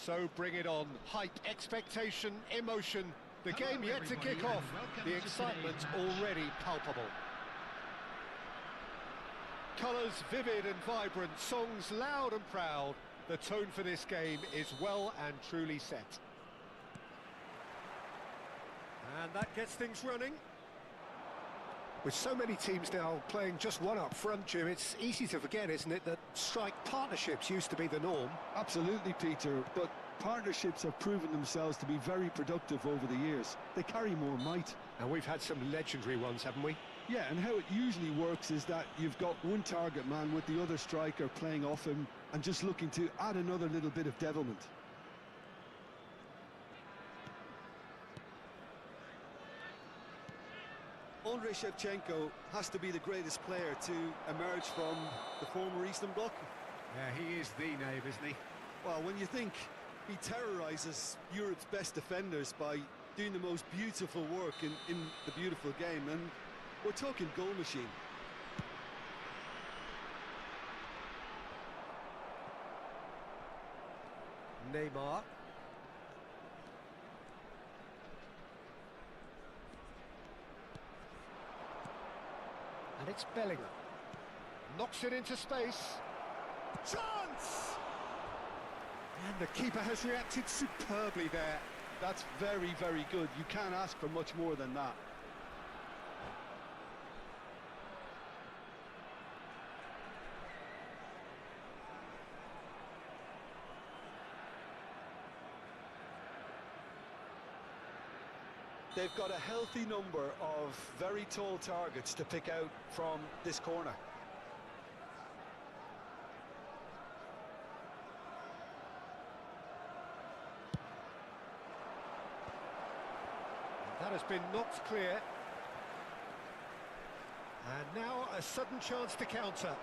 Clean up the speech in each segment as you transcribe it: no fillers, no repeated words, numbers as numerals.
So bring it on. Hype, expectation, emotion. The game yet to kick off. The excitement already palpable. Colours vivid and vibrant, songs loud and proud. The tone for this game is well and truly set. And that gets things running. With so many teams now playing just one up front, Jim, it's easy to forget, isn't it, that strike partnerships used to be the norm? Absolutely, Peter, but partnerships have proven themselves to be very productive over the years. They carry more might. And we've had some legendary ones, haven't we? Yeah, and how it usually works is that you've got one target man with the other striker playing off him and just looking to add another little bit of devilment. Andrei Shevchenko has to be the greatest player to emerge from the former Eastern Bloc. Yeah, he is the name, isn't he? Well, when you think he terrorises Europe's best defenders by doing the most beautiful work in the beautiful game, and we're talking goal machine. Neymar. And it's Bellingham. Knocks it into space. Chance! And the keeper has reacted superbly there. That's very, very good. You can't ask for much more than that. They've got a healthy number of very tall targets to pick out from this corner. That has been knocked clear. And now a sudden chance to counter.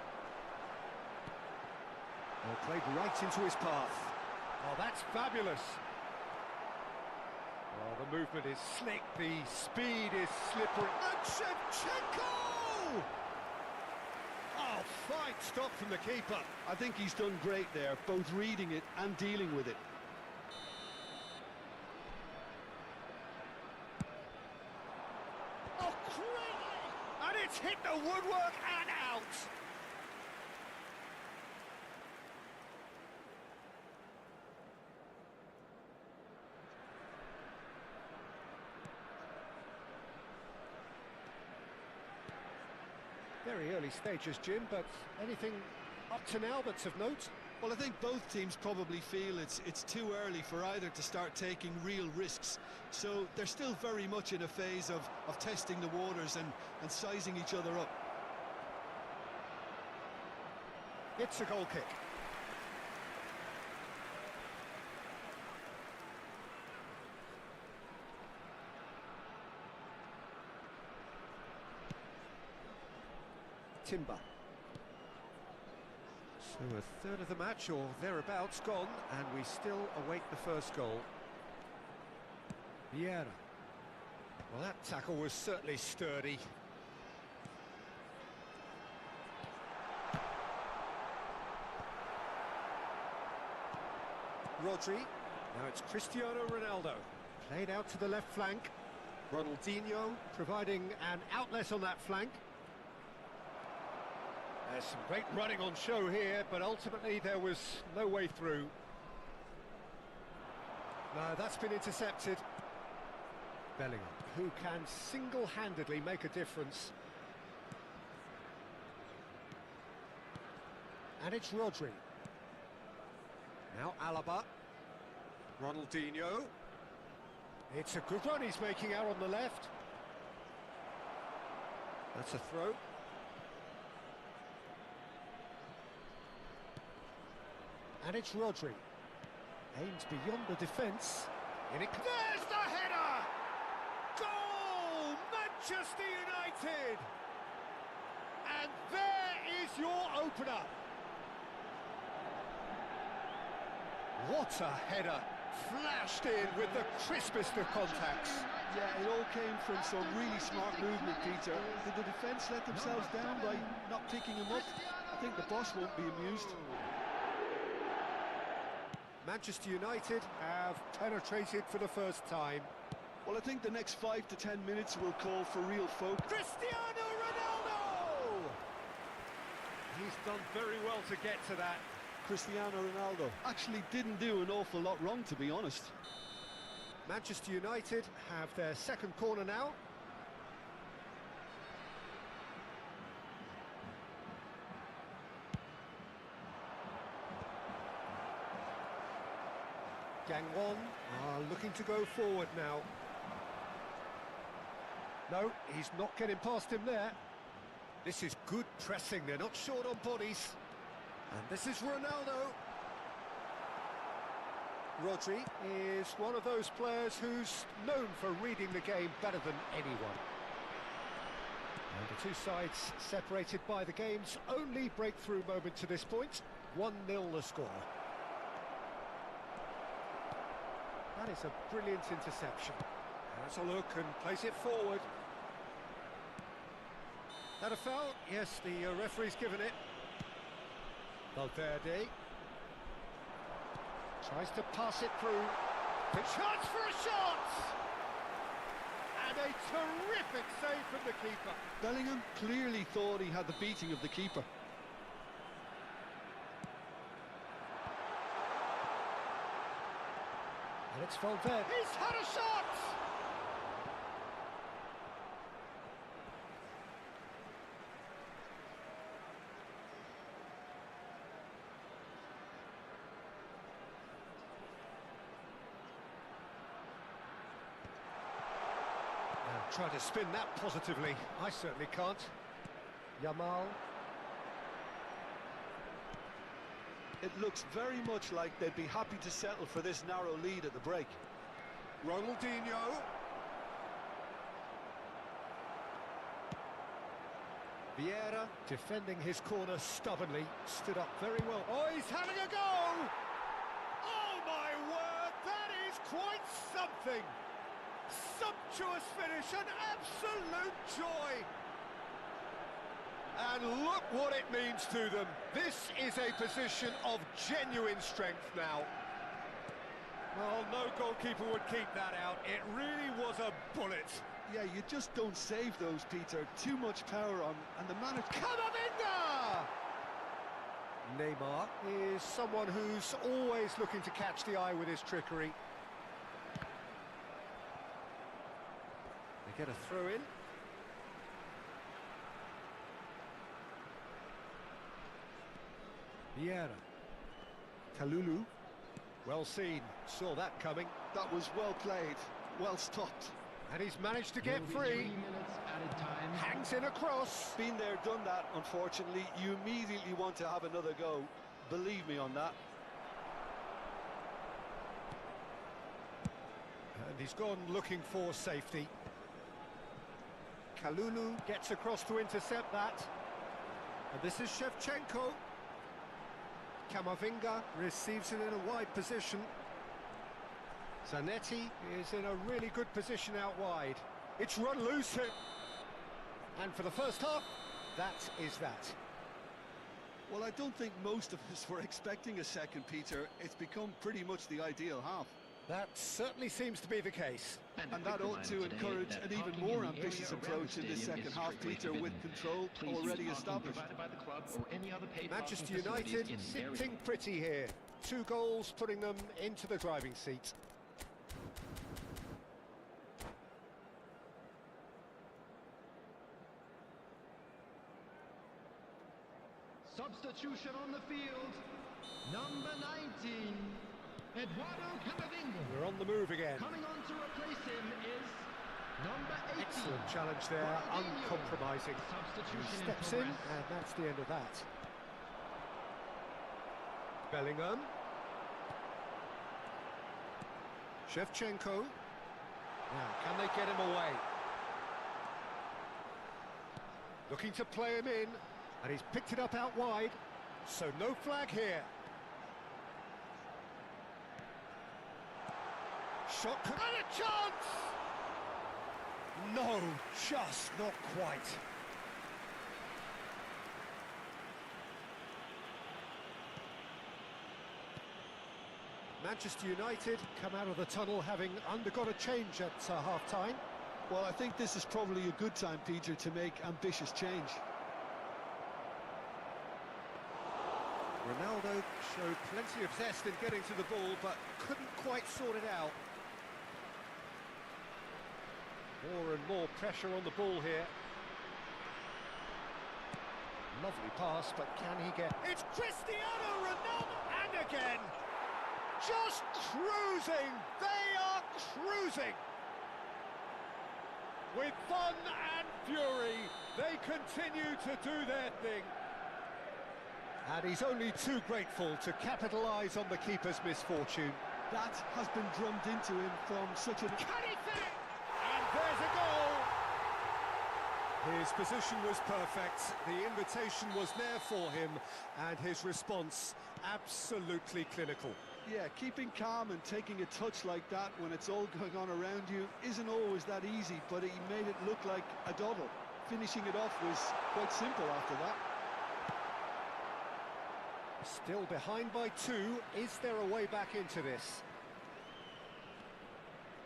Well, played right into his path. Oh, that's fabulous. Oh, the movement is slick, the speed is slippery. And Shevchenko! Oh, fine stop from the keeper. I think he's done great there, both reading it and dealing with it. Oh, crazy! And it's hit the woodwork and out. Very early stages, Jim, but anything up to now that's of note? Well, I think both teams probably feel it's too early for either to start taking real risks. So they're still very much in a phase of testing the waters and sizing each other up. It's a goal kick. Timber. So a third of the match or thereabouts gone, and we still await the first goal. Vieira. Well, that tackle was certainly sturdy. Rodri. Now it's Cristiano Ronaldo. Played out to the left flank. Ronaldinho providing an outlet on that flank. There's some great running on show here, but ultimately there was no way through. No, that's been intercepted. Bellingham, who can single-handedly make a difference. And it's Rodri. Now Alaba. Ronaldinho. It's a good run he's making out on the left. That's a throw. And it's Rodri. Aims beyond the defence. There's the header! Goal! Manchester United! And there is your opener. What a header! Flashed in with the crispest of contacts. Yeah, it all came from some really smart movement, Peter. Did the defence let themselves down by not picking him up? I think the boss won't be amused. Manchester United have penetrated for the first time. Well, I think the next 5 to 10 minutes will call for real focus. Cristiano Ronaldo! He's done very well to get to that. Cristiano Ronaldo actually didn't do an awful lot wrong, to be honest. Manchester United have their second corner now. Gangwon are looking to go forward now. No, he's not getting past him there. This is good pressing, they're not short on bodies. And this is Ronaldo. Rodri is one of those players who's known for reading the game better than anyone. And the two sides separated by the game's only breakthrough moment to this point. 1-0 the score. That is a brilliant interception. Has a look and plays it forward. That a foul? Yes, the referee's given it. Valverde tries to pass it through. The chance for a shot! And a terrific save from the keeper. Bellingham clearly thought he had the beating of the keeper. And it's Valverde. He's had a shot! Try to spin that positively. I certainly can't. Yamal. It looks very much like they'd be happy to settle for this narrow lead at the break. Ronaldinho. Vieira defending his corner stubbornly. Stood up very well. Oh, he's having a go! Oh my word, that is quite something! Sumptuous finish, an absolute joy! And look what it means to them. This is a position of genuine strength now. Well, no goalkeeper would keep that out. It really was a bullet. Yeah, you just don't save those, Peter. Too much power on, and the manager... Camavinga! Neymar is someone who's always looking to catch the eye with his trickery. They get a throw in. Vieira. Kalulu. Well seen. Saw that coming. That was well played. Well stopped. And he's managed to get free. Hangs in a cross. Been there, done that, unfortunately. You immediately want to have another go. Believe me on that. And he's gone looking for safety. Kalulu gets across to intercept that. And this is Shevchenko. Camavinga receives it in a wide position. Zanetti is in a really good position out wide. It's run loose here. And for the first half, that is that. Well, I don't think most of us were expecting a second, Peter. It's become pretty much the ideal half. That certainly seems to be the case. And that ought to encourage an even more ambitious approach in this second half, Peter, with control already established. Manchester United sitting pretty here. 2 goals putting them into the driving seat. Substitution on the field, number 19, Eduardo Camavinga. We're on the move again. Coming on to replace him is number 18. Excellent challenge there, uncompromising. He steps in, and that's the end of that. Bellingham. Shevchenko. Now, can they get him away? Looking to play him in. And he's picked it up out wide, so no flag here. Shot, and a chance! No, just not quite. Manchester United come out of the tunnel having undergone a change at half-time. Well, I think this is probably a good time, Peter, to make ambitious change. Ronaldo showed plenty of zest in getting to the ball, but couldn't quite sort it out. More and more pressure on the ball here. Lovely pass, but can he get... It's Cristiano Ronaldo! And again! Just cruising! They are cruising! With fun and fury, they continue to do their thing. And he's only too grateful to capitalise on the keeper's misfortune. That has been drummed into him from such a... Can he fit it? And there's a goal! His position was perfect, the invitation was there for him, and his response absolutely clinical. Yeah, keeping calm and taking a touch like that when it's all going on around you isn't always that easy, but he made it look like a doddle. Finishing it off was quite simple after that. Still behind by 2, is there a way back into this?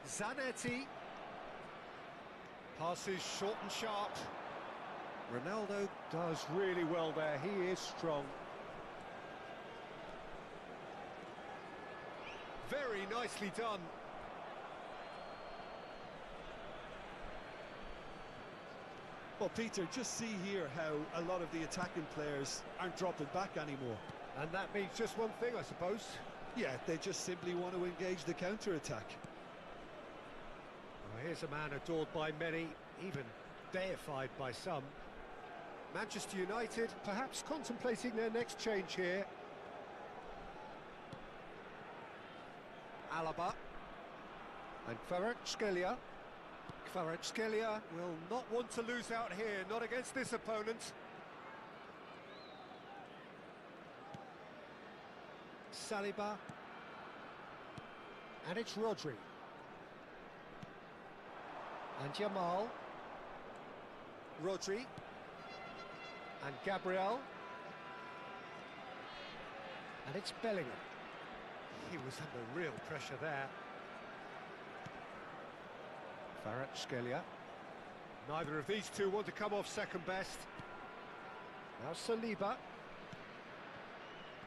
Zanetti. Passes short and sharp. Ronaldo does really well there, he is strong. Very nicely done. Well, Peter, just see here how a lot of the attacking players aren't dropping back anymore. And that means just one thing, I suppose. Yeah, they just simply want to engage the counter-attack. Well, here's a man adored by many, even deified by some. Manchester United perhaps contemplating their next change here. Alaba and Kvaratskhelia. Kvaratskhelia will not want to lose out here, not against this opponent. Saliba, and it's Rodri, and Jamal, Rodri, and Gabriel, and it's Bellingham. He was under real pressure there. Kvaratskhelia. Neither of these two want to come off second best. Now Saliba.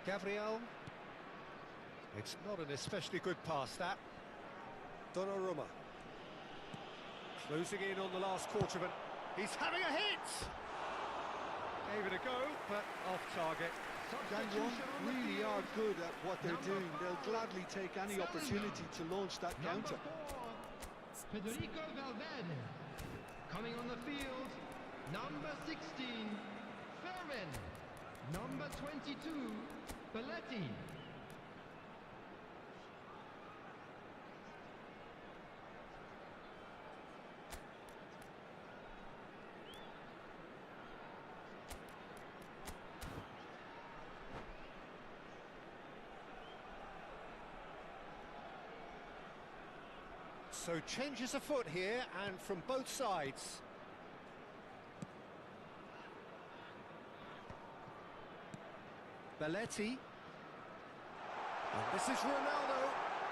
Gabriel. It's not an especially good pass, that. Donnarumma. Closing in on the last quarter of it. He's having a hit! Gave it a go, but off target. Gogent really are good at what they're doing. They'll gladly take any opportunity to launch that counter. Federico Valverde. Coming on the field, number 16, Fermin. Number 22, Belletti. So changes afoot here, and from both sides. Belletti. And this is Ronaldo.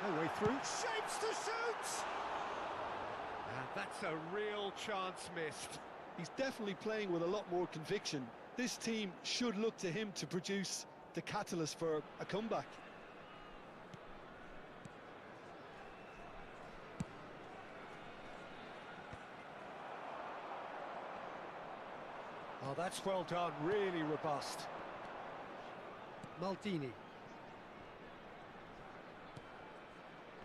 No way through. Shapes to shoot! And that's a real chance missed. He's definitely playing with a lot more conviction. This team should look to him to produce the catalyst for a comeback. Oh, that's well done, really robust. Maldini.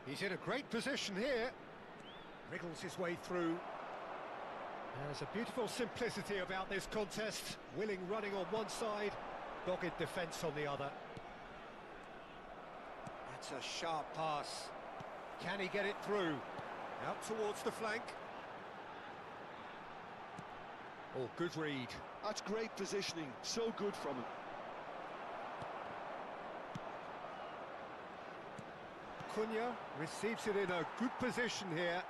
He's in a great position here. Wriggles his way through. There's a beautiful simplicity about this contest. Willing running on one side, dogged defence on the other. That's a sharp pass. Can he get it through? Out towards the flank. Oh, good read. That's great positioning, so good from him. Cunha receives it in a good position here.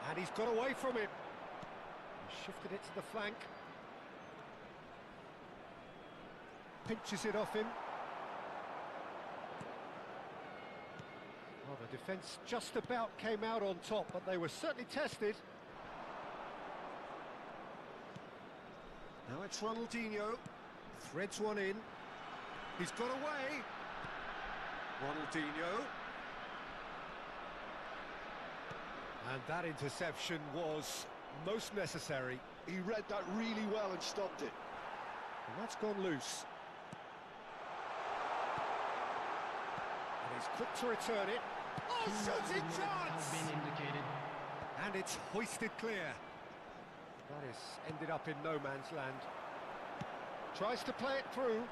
And he's got away from it. He shifted it to the flank. Pinches it off him. The defence just about came out on top, but they were certainly tested. Now it's Ronaldinho. Threads one in. He's got away. Ronaldinho. And that interception was most necessary. He read that really well and stopped it. And that's gone loose. And he's quick to return it. Oh, shooting chance! And it's hoisted clear. That has ended up in no man's land. Tries to play it through.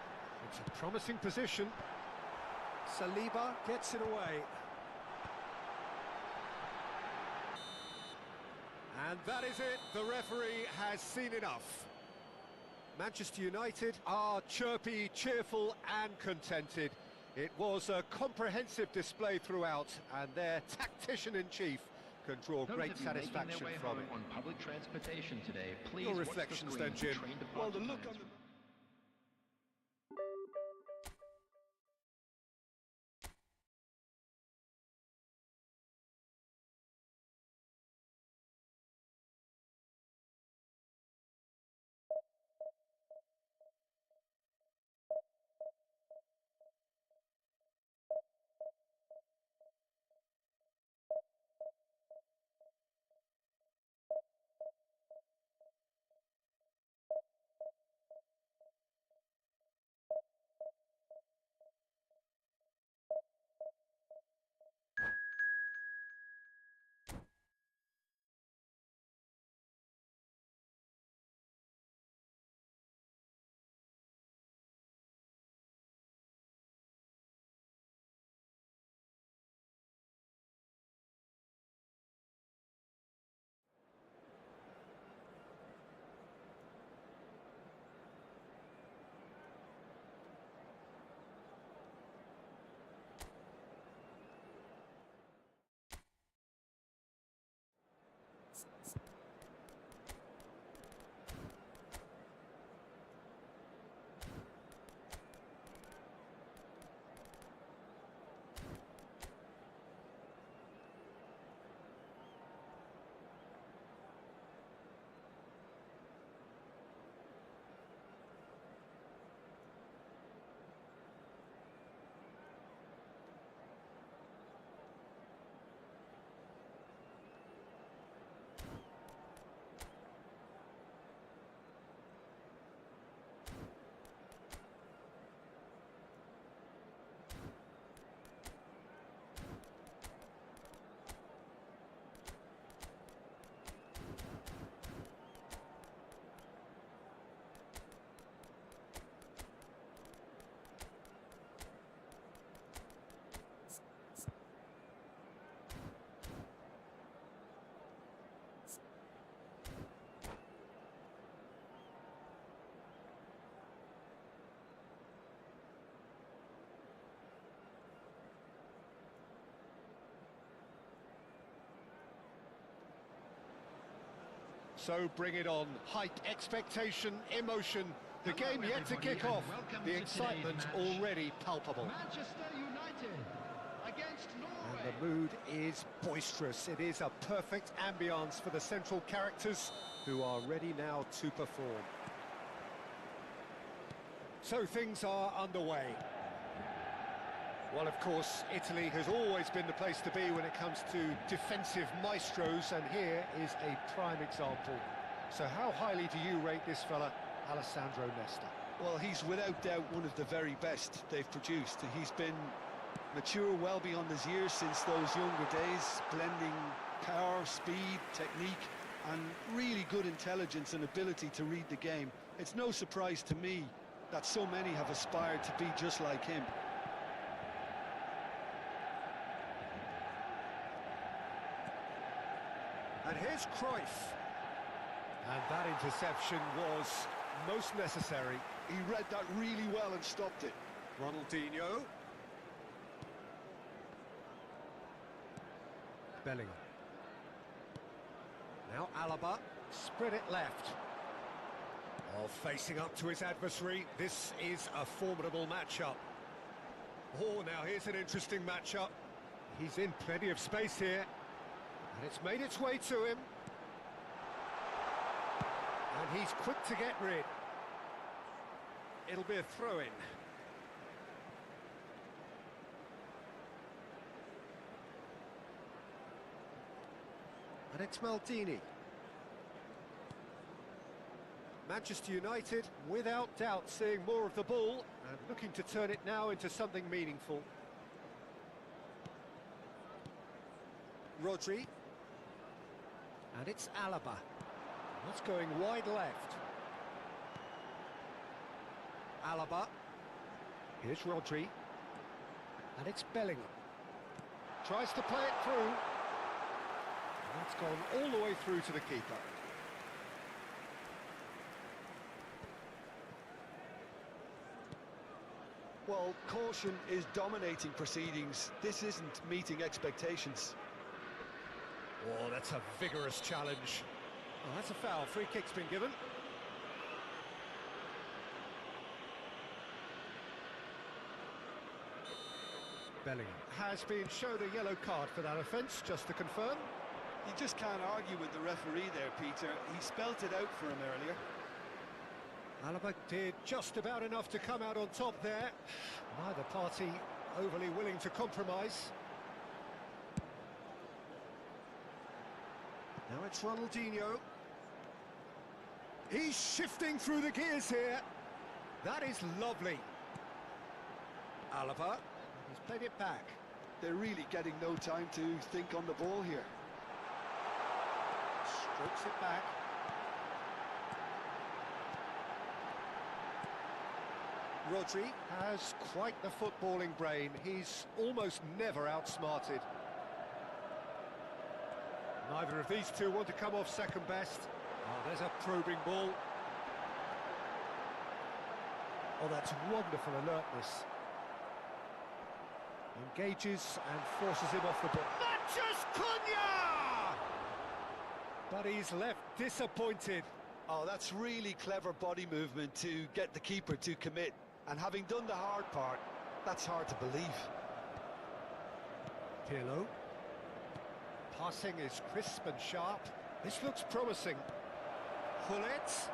It's a promising position. Saliba gets it away. And that is it. The referee has seen enough. Manchester United are chirpy, cheerful and contented. It was a comprehensive display throughout, and their tactician-in-chief can draw great satisfaction from it. On public transportation today, please Your reflections then, Jim. Well, the look on the... So bring it on. Hype, expectation, emotion. The game yet to kick off. The excitement already palpable. Manchester United against Norway. And the mood is boisterous. It is a perfect ambience for the central characters who are ready now to perform. So things are underway. Well, of course, Italy has always been the place to be when it comes to defensive maestros, and here is a prime example. So how highly do you rate this fella, Alessandro Nesta? Well, he's without doubt one of the very best they've produced. He's been mature well beyond his years since those younger days, blending power, speed, technique, and really good intelligence and ability to read the game. It's no surprise to me that so many have aspired to be just like him. And here's Cruyff. And that interception was most necessary. He read that really well and stopped it. Ronaldinho. Bellingham. Now Alaba. Spread it left. Oh, facing up to his adversary. This is a formidable matchup. Oh, now here's an interesting matchup. He's in plenty of space here, and it's made its way to him. And he's quick to get rid. It'll be a throw-in. And it's Maldini. Manchester United, without doubt, seeing more of the ball and looking to turn it now into something meaningful. Rodri. And it's Alaba. That's going wide left. Alaba. Here's Rodri. And it's Bellingham. Tries to play it through. And that's gone all the way through to the keeper. Well, caution is dominating proceedings. This isn't meeting expectations. Oh, that's a vigorous challenge. Oh, that's a foul. Free kick's been given. Bellingham has been shown a yellow card for that offence, just to confirm. You just can't argue with the referee there, Peter. He spelt it out for him earlier. Alaba did just about enough to come out on top there. Neither party overly willing to compromise. Now it's Ronaldinho. He's shifting through the gears here. That is lovely. Alaba, he's played it back. They're really getting no time to think on the ball here. Strokes it back. Rodri has quite the footballing brain. He's almost never outsmarted. Neither of these two want to come off second best. Oh, there's a probing ball. Oh, that's wonderful alertness. Engages and forces him off the ball. Matches Cunha! But he's left disappointed. Oh, that's really clever body movement to get the keeper to commit. And having done the hard part, that's hard to believe. Pirlo. Passing is crisp and sharp. This looks promising. Hullet.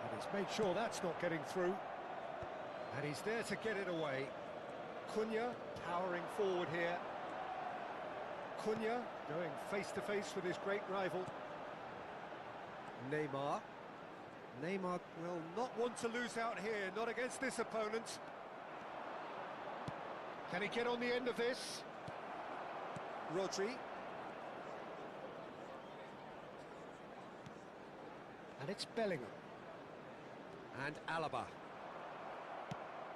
And he's made sure that's not getting through. And he's there to get it away. Cunha powering forward here. Cunha going face-to-face with his great rival. Neymar. Neymar will not want to lose out here, not against this opponent. Can he get on the end of this? Rodri. And it's Bellingham. And Alaba.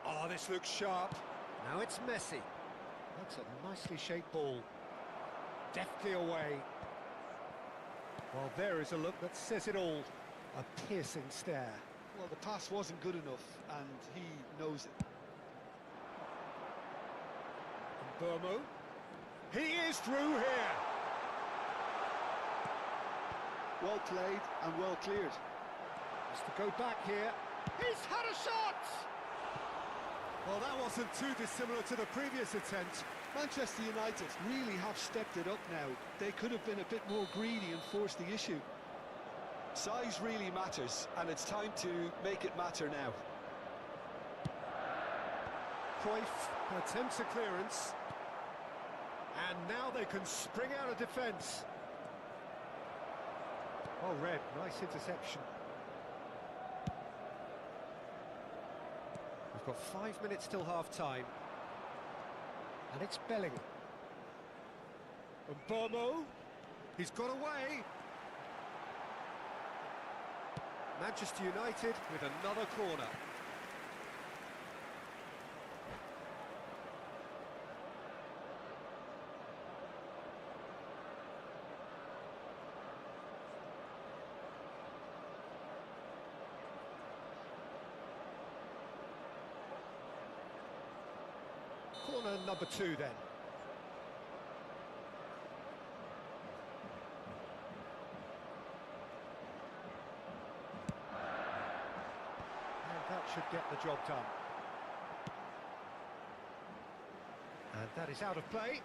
Oh, this looks sharp. Now it's Messi. That's a nicely shaped ball. Deftly away. Well, there is a look that says it all. A piercing stare. Well, the pass wasn't good enough, and he knows it. Burmo. He is through here. Well played and well cleared. Has to go back here. He's had a shot! Well, that wasn't too dissimilar to the previous attempt. Manchester United really have stepped it up now. They could have been a bit more greedy and forced the issue. Size really matters, and it's time to make it matter now. Cruyff attempts a clearance. And now they can spring out of defence. Oh, Red, nice interception. We've got 5 minutes till half-time. And it's Bellingham. And Bomo, he's got away. Manchester United with another corner. Corner number 2 then. That should get the job done. And that is out of play.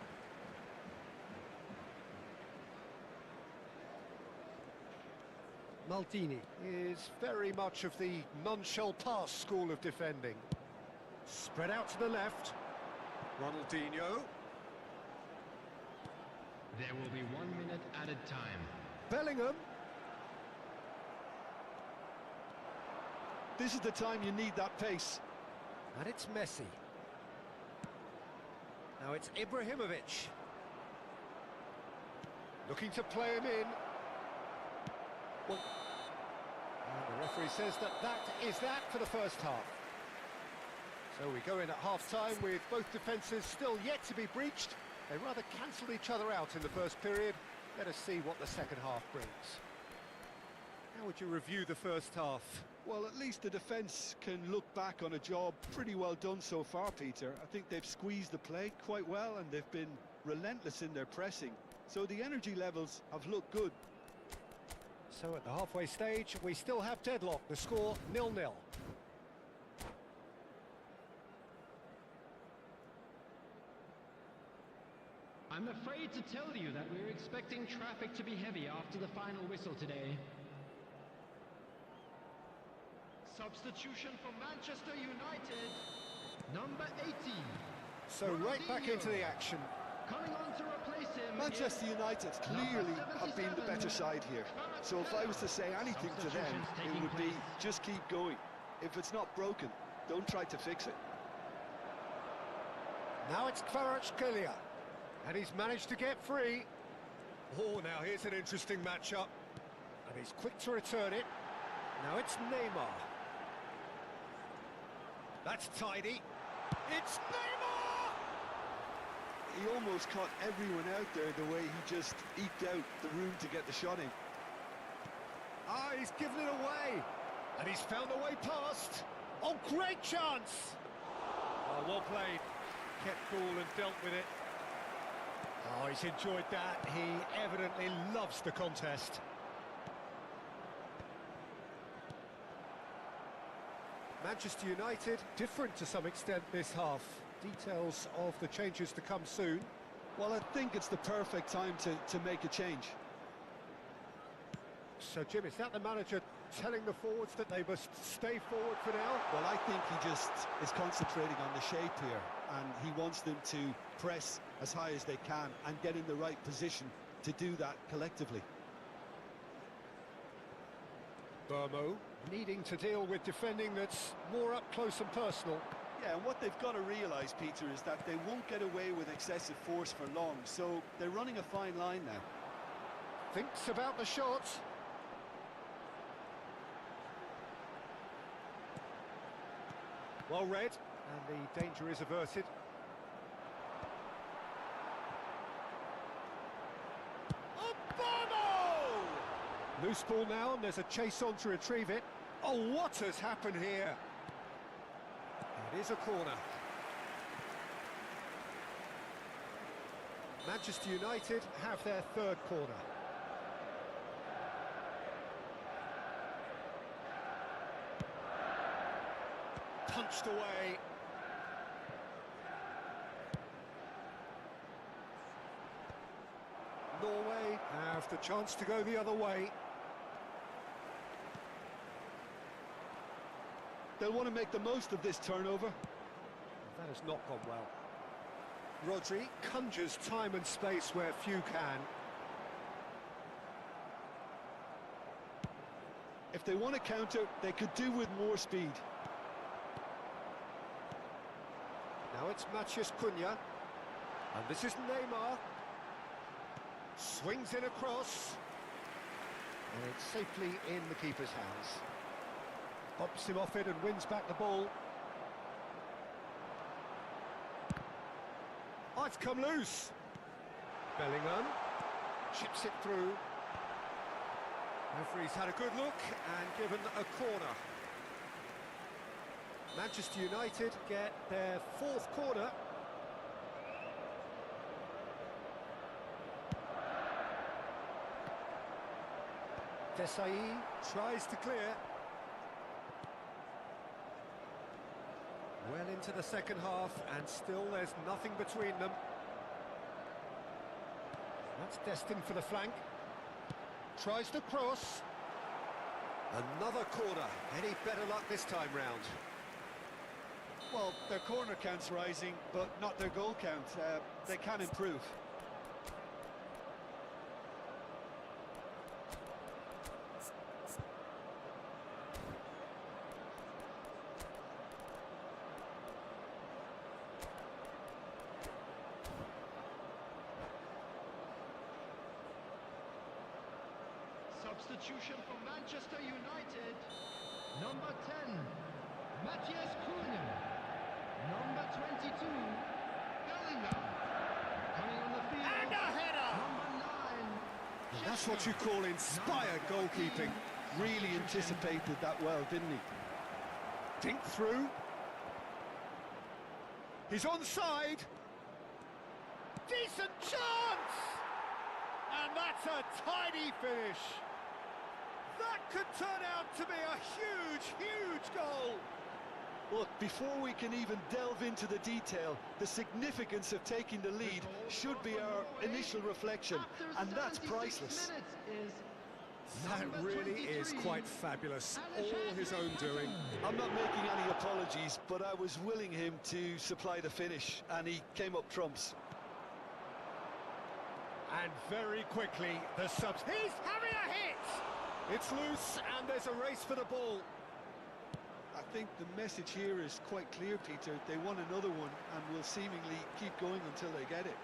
Maldini is very much of the non-shall-pass school of defending. Spread out to the left. Ronaldinho. There will be 1 minute added time. Bellingham. This is the time you need that pace. And it's Messi. Now it's Ibrahimovic. Looking to play him in. Well, and the referee says that is that for the first half. So we go in at half-time with both defences still yet to be breached. They rather cancelled each other out in the first period. Let us see what the second half brings. How would you review the first half? Well, at least the defence can look back on a job pretty well done so far, Peter. I think they've squeezed the play quite well and they've been relentless in their pressing. So the energy levels have looked good. So at the halfway stage, we still have deadlock. The score 0-0. I'm afraid to tell you that we're expecting traffic to be heavy after the final whistle today. Substitution for Manchester United, number 18. So right back into the action. Coming on to replace him. Manchester United clearly have been the better side here. So if I was to say anything to them, it would be just keep going. If it's not broken, don't try to fix it. Now it's Kvaratskhelia. And he's managed to get free. Oh, now here's an interesting matchup. And he's quick to return it. Now it's Neymar. That's tidy. It's Neymar! He almost caught everyone out there the way he just eked out the room to get the shot in. Ah, he's given it away. And he's found a way past. Oh, great chance! Oh, well played. Kept cool and dealt with it. Oh, he's enjoyed that. He evidently loves the contest. Manchester United, different to some extent this half. Details of the changes to come soon. Well, I think it's the perfect time to make a change. So, Jim, is that the manager telling the forwards that they must stay forward for now? Well, I think he just is concentrating on the shape here, and he wants them to press as high as they can and get in the right position to do that collectively. Burmo needing to deal with defending that's more up close and personal. Yeah, and what they've got to realise, Peter, is that they won't get away with excessive force for long, so they're running a fine line now. Thinks about the shot. Well read, and the danger is averted. Loose ball now, and there's a chase on to retrieve it. Oh, what has happened here? It is a corner. Manchester United have their third corner. Punched away. Norway have the chance to go the other way. They'll want to make the most of this turnover. That has not gone well. Rodri conjures time and space where few can. If they want to counter, they could do with more speed. Now it's Matheus Cunha. And this is Neymar. Swings in across. And it's safely in the keeper's hands. Bumps him off it and wins back the ball. Oh, it's come loose. Bellingham chips it through. Referee's had a good look and given a corner. Manchester United get their fourth corner. Desai tries to clear. Well into the second half, and still there's nothing between them. That's destined for the flank. Tries to cross. Another corner. Any better luck this time round? Well, their corner count's rising, but not their goal count. They can improve. Substitution for Manchester United. Number 10, Matthias Cunha. Number 22, Bellingham. Coming on the field. And a header! Number 9. That's what you call inspired goalkeeping. Really anticipated that well, didn't he? Dink through. He's onside. Decent chance! And that's a tidy finish. That could turn out to be a huge, huge goal. Look, before we can even delve into the detail, the significance of taking the lead should be our initial reflection, and that's priceless. That really is quite fabulous. All his own doing. I'm not making any apologies, but I was willing him to supply the finish, and he came up trumps. And very quickly, the subs... He's having a hit! It's loose, and there's a race for the ball. I think the message here is quite clear, Peter. They want another one and will seemingly keep going until they get it.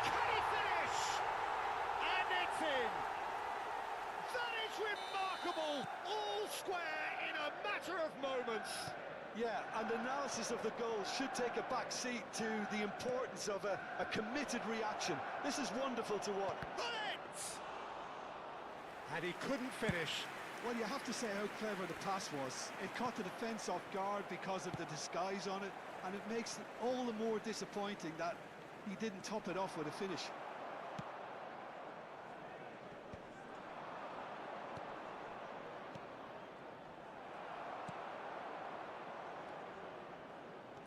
Can he finish? And it's in! That is remarkable! All square in a matter of moments. Yeah, and analysis of the goal should take a back seat to the importance of a committed reaction. This is wonderful to watch. Bullets! And he couldn't finish. Well, you have to say how clever the pass was. It caught the defence off guard because of the disguise on it, and it makes it all the more disappointing that he didn't top it off with a finish.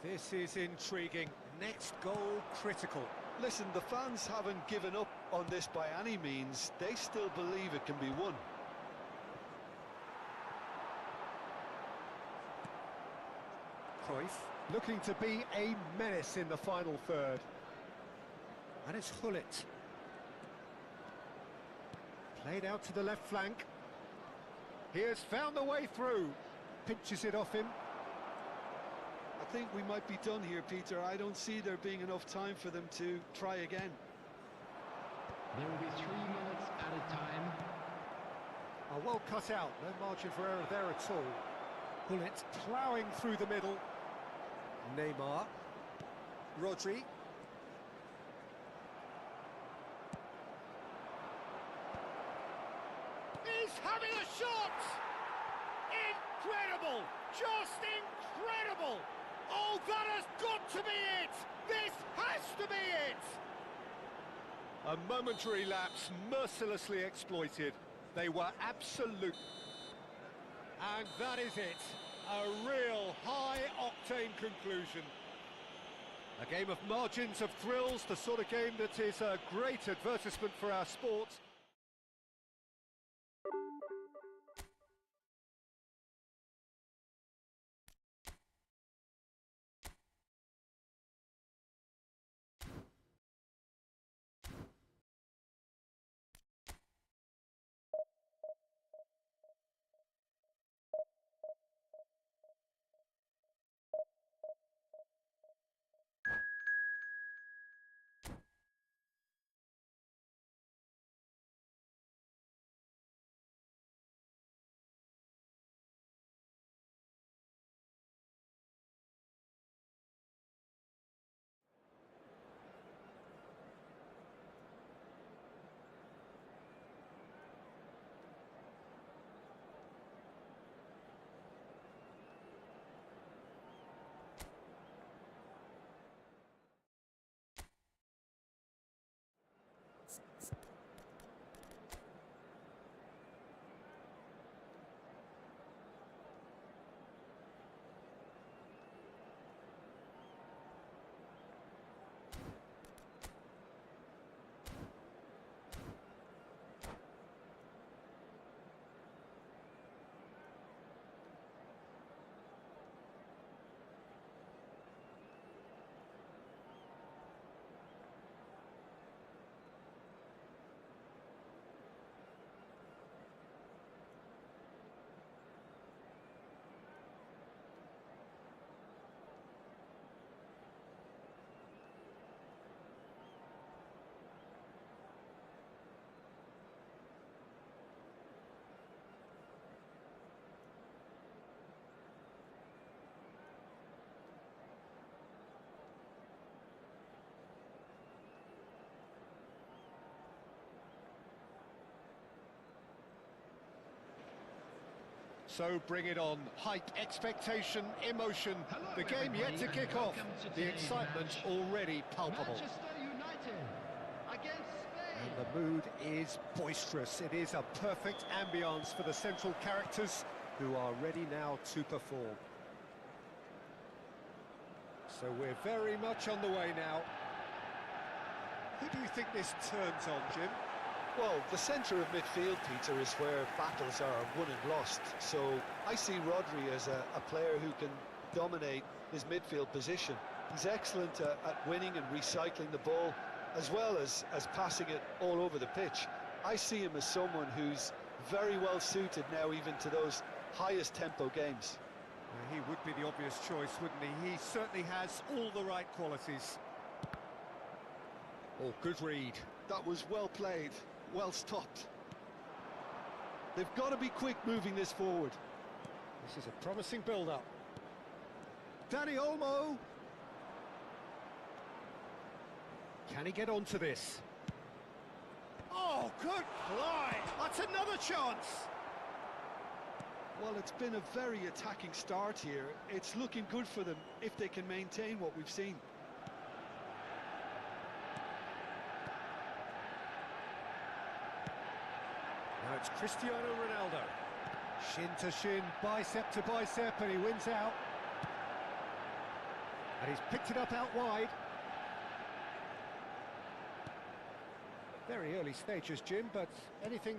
This is intriguing. Next goal critical. Listen, the fans haven't given up on this by any means. They still believe it can be won. Cruyff looking to be a menace in the final third. And it's Hullet. Played out to the left flank. He has found the way through. Pinches it off him. I think we might be done here, Peter. I don't see there being enough time for them to try again. There will be 3 minutes at a time. Oh, well cut out. No margin for error there at all. Hullet ploughing through the middle. Neymar. Rodri. He's having a shot! Incredible! Just incredible! Oh, that has got to be it! This has to be it! A momentary lapse mercilessly exploited. They were absolute. And that is it. A real high-octane conclusion. A game of margins, of thrills, the sort of game that is a great advertisement for our sport. So bring it on. Hype, expectation, emotion. Hello, The game yet to everybody, kick and off. welcome to The today's excitement match. already palpable. Manchester United against Spain. And the mood is boisterous. It is a perfect ambience for the central characters who are ready now to perform. So we're very much on the way now. Who do you think this turns on, Jim? Well, the centre of midfield, Peter, is where battles are won and lost. So I see Rodri as a player who can dominate his midfield position. He's excellent at winning and recycling the ball, as well as passing it all over the pitch. I see him as someone who's very well suited now even to those highest tempo games. He would be the obvious choice, wouldn't he? He certainly has all the right qualities. Oh, good read. That was well played, well stopped. They've got to be quick moving this forward. This is a promising build-up. Dani Olmo. Can he get onto this? Oh, good fly! That's another chance! Well, it's been a very attacking start here. It's looking good for them if they can maintain what we've seen. Now it's Cristiano Ronaldo. Shin to shin, bicep to bicep, and he wins out. And he's picked it up out wide. Very early stages, Jim, but anything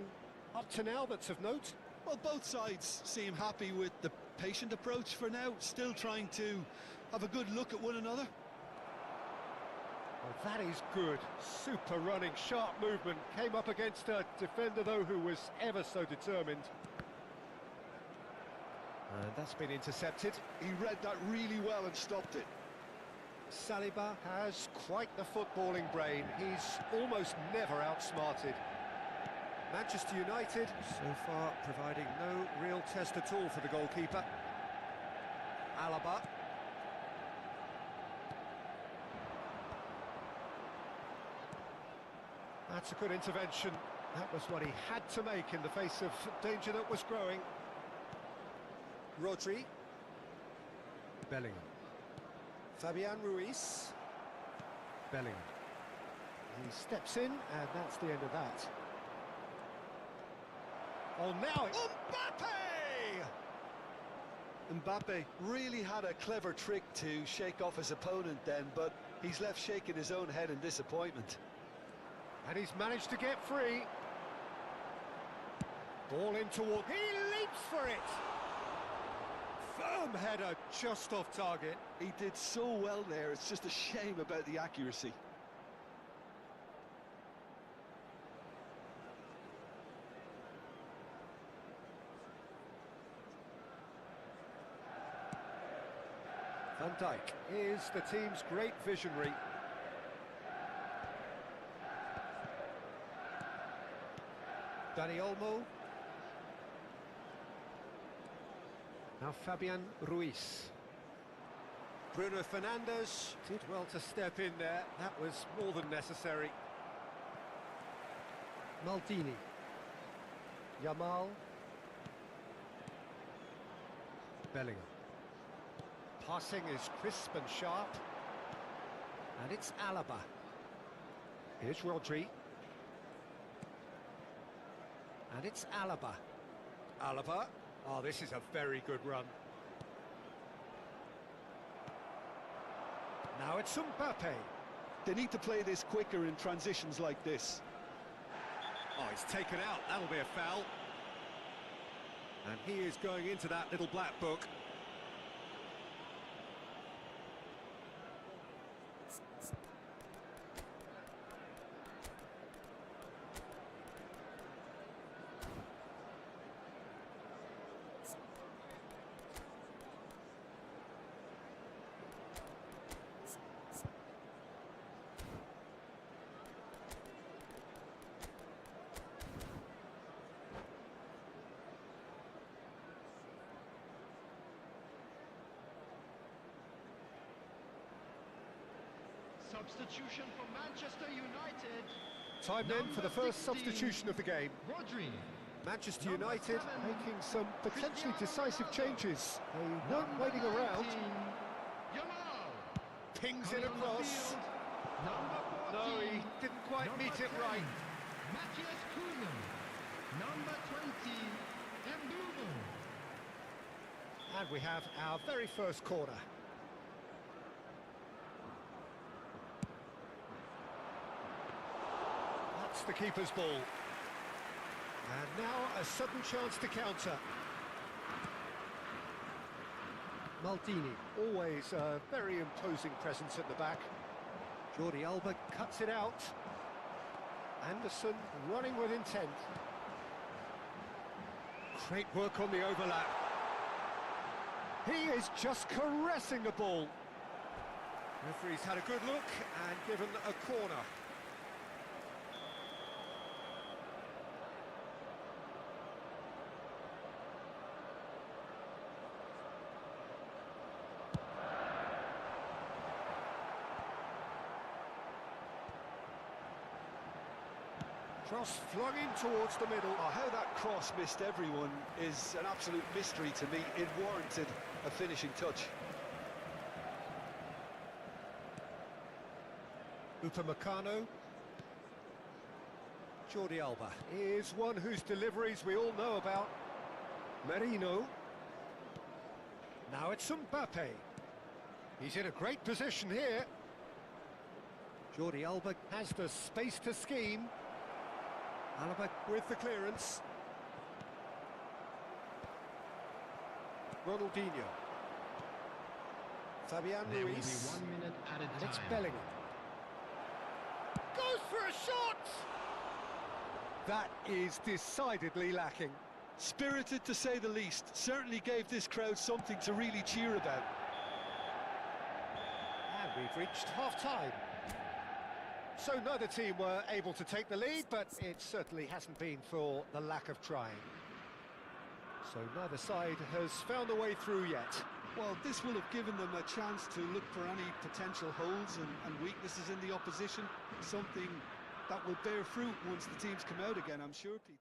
up to now that's of note? Well, both sides seem happy with the patient approach for now, still trying to have a good look at one another. Well, that is good. Super running, sharp movement. Came up against a defender, though, who was ever so determined. And that's been intercepted. He read that really well and stopped it. Saliba has quite the footballing brain. He's almost never outsmarted. Manchester United, so far, providing no real test at all for the goalkeeper. Alaba. That's a good intervention. That was what he had to make in the face of danger that was growing. Rodri. Bellingham. Fabian Ruiz. Bellingham. He steps in, and that's the end of that. Oh, now it... Mbappe! Mbappe really had a clever trick to shake off his opponent then, but he's left shaking his own head in disappointment. And he's managed to get free. Ball in toward... He leaps for it! Firm header, just off target. He did so well there, it's just a shame about the accuracy. Van Dijk is the team's great visionary. Dani Olmo. Now Fabian Ruiz. Bruno Fernandes did well to step in there. That was more than necessary. Maldini. Yamal. Bellingham. Passing is crisp and sharp. And it's Alaba. Here's Rodri. And it's Alaba. Alaba. Oh, this is a very good run. Now it's Mbappe. They need to play this quicker in transitions like this. Oh, it's taken out. That'll be a foul. And he is going into that little black book. Substitution for Manchester United. Time then for the first Number 16, substitution of the game. Rodri. Manchester Number United 7, making some potentially Cristiano decisive Ronaldo. changes. They weren't Number waiting around. 19, Yamal. Pings Coming it on the across. field, number 14. No, he didn't quite number meet it 10, right. Matthias Cunha. Number 20, Mbumo. And we have our very first corner. That's the keeper's ball. And now a sudden chance to counter. Maldini, always a very imposing presence at the back. Jordi Alba cuts it out. Anderson running with intent. Great work on the overlap. He is just caressing the ball. Referee's had a good look and given a corner. Cross flung in towards the middle. Oh, how that cross missed everyone is an absolute mystery to me. It warranted a finishing touch. Upamecano. Jordi Alba is one whose deliveries we all know about. Merino. Now it's Mbappe. He's in a great position here. Jordi Alba has the space to scheme. Alaba with the clearance. Ronaldinho. Fabian There will be Ruiz. 1 minute at a And time. it's Bellingham. Goes for a shot! That is decidedly lacking. Spirited to say the least. Certainly gave this crowd something to really cheer about. And we've reached half-time. So neither team were able to take the lead, but it certainly hasn't been for the lack of trying. So neither side has found a way through yet. Well, this will have given them a chance to look for any potential holes and weaknesses in the opposition. Something that will bear fruit once the teams come out again, I'm sure, Pete.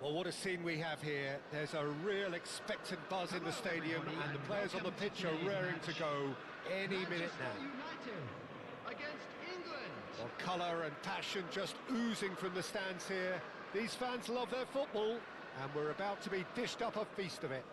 Well, what a scene we have here. There's a real expectant buzz in the stadium, and the players on the pitch are raring to go any minute now. United against England. Well, colour and passion just oozing from the stands here. These fans love their football, and we're about to be dished up a feast of it.